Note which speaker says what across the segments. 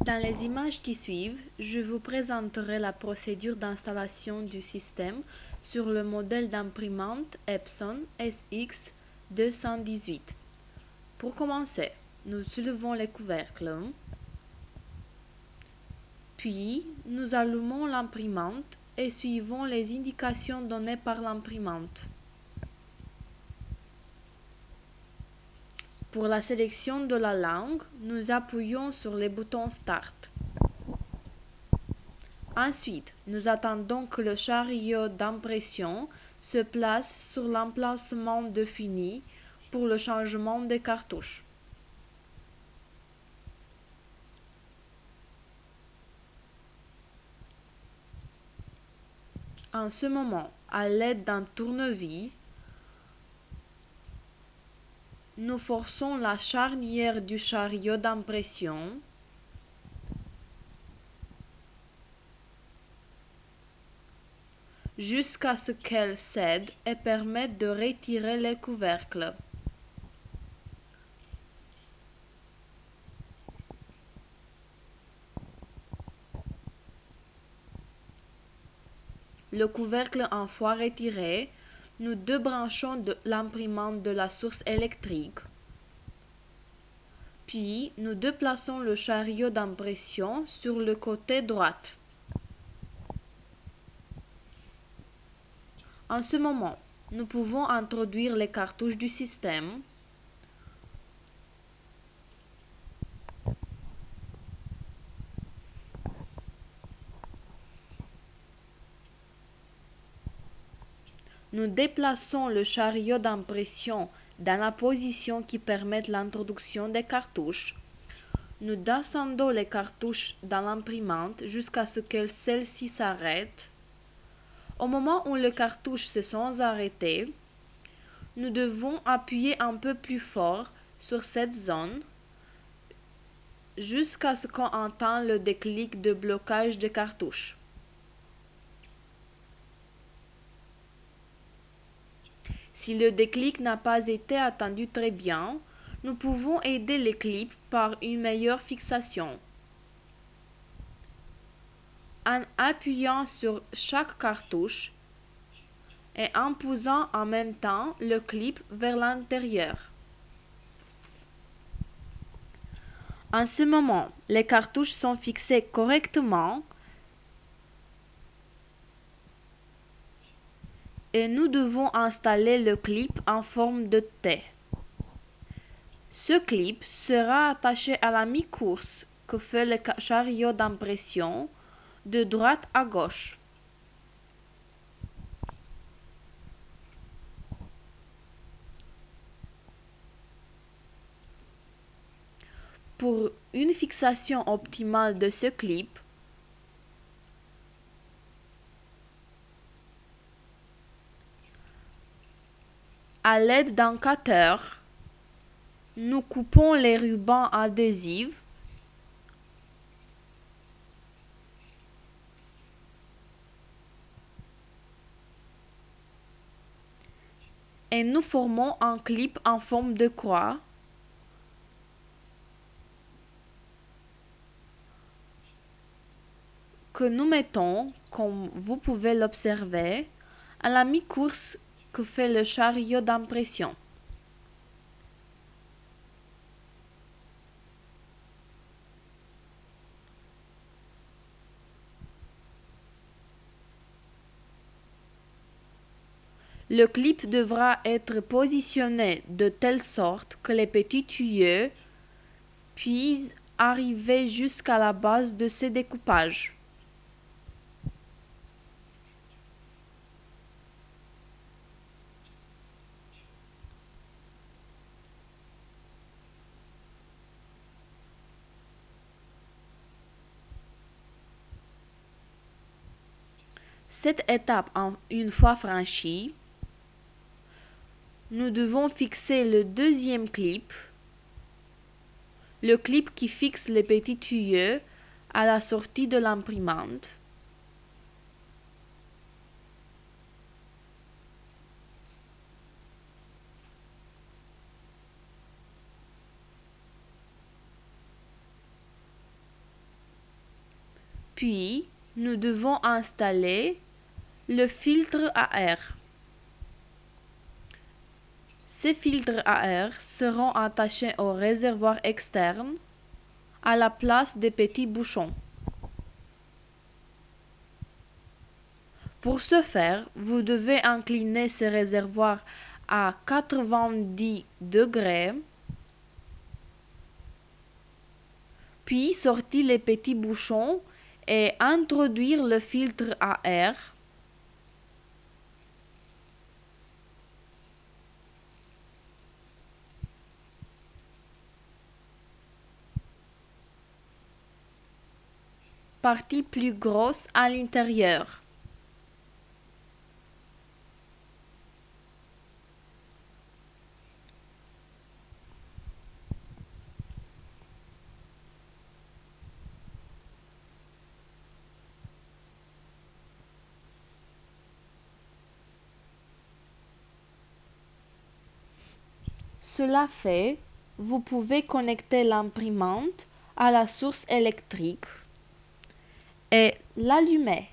Speaker 1: Dans les images qui suivent, je vous présenterai la procédure d'installation du système sur le modèle d'imprimante Epson SX218. Pour commencer, nous soulevons les couvercles, puis nous allumons l'imprimante et suivons les indications données par l'imprimante. Pour la sélection de la langue, nous appuyons sur le bouton Start. Ensuite, nous attendons que le chariot d'impression se place sur l'emplacement défini pour le changement des cartouches. En ce moment, à l'aide d'un tournevis, nous forçons la charnière du chariot d'impression jusqu'à ce qu'elle cède et permette de retirer les couvercles. Le couvercle une fois retiré, nous débranchons l'imprimante de la source électrique. Puis, nous déplaçons le chariot d'impression sur le côté droit. En ce moment, nous pouvons introduire les cartouches du système. Nous déplaçons le chariot d'impression dans la position qui permet l'introduction des cartouches. Nous descendons les cartouches dans l'imprimante jusqu'à ce que celle-ci s'arrête. Au moment où les cartouches se sont arrêtées, nous devons appuyer un peu plus fort sur cette zone jusqu'à ce qu'on entende le déclic de blocage des cartouches. Si le déclic n'a pas été attendu très bien, nous pouvons aider les clips par une meilleure fixation. En appuyant sur chaque cartouche et en poussant en même temps le clip vers l'intérieur. En ce moment, les cartouches sont fixées correctement et nous devons installer le clip en forme de T. Ce clip sera attaché à la mi-course que fait le chariot d'impression de droite à gauche. Pour une fixation optimale de ce clip, à l'aide d'un cutter, nous coupons les rubans adhésifs et nous formons un clip en forme de croix que nous mettons, comme vous pouvez l'observer, à la mi-course que fait le chariot d'impression. Le clip devra être positionné de telle sorte que les petits tuyaux puissent arriver jusqu'à la base de ce découpage. Cette étape une fois franchie, nous devons fixer le deuxième clip, le clip qui fixe les petits tuyaux à la sortie de l'imprimante. Puis, nous devons installer le filtre à air. Ces filtres à air seront attachés au réservoir externe à la place des petits bouchons. Pour ce faire, vous devez incliner ce réservoir à 90 degrés, puis sortir les petits bouchons et introduire le filtre à air. Partie plus grosse à l'intérieur. Cela fait, vous pouvez connecter l'imprimante à la source électrique et l'allumer.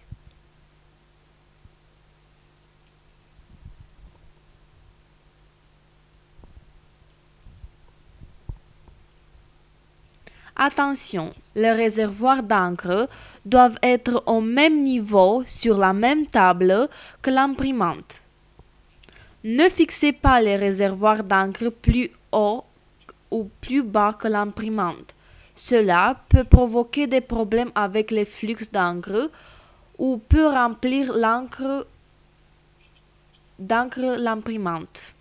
Speaker 1: Attention, les réservoirs d'encre doivent être au même niveau sur la même table que l'imprimante. Ne fixez pas les réservoirs d'encre plus haut ou plus bas que l'imprimante. Cela peut provoquer des problèmes avec les flux d'encre ou peut remplir d'encre l'imprimante.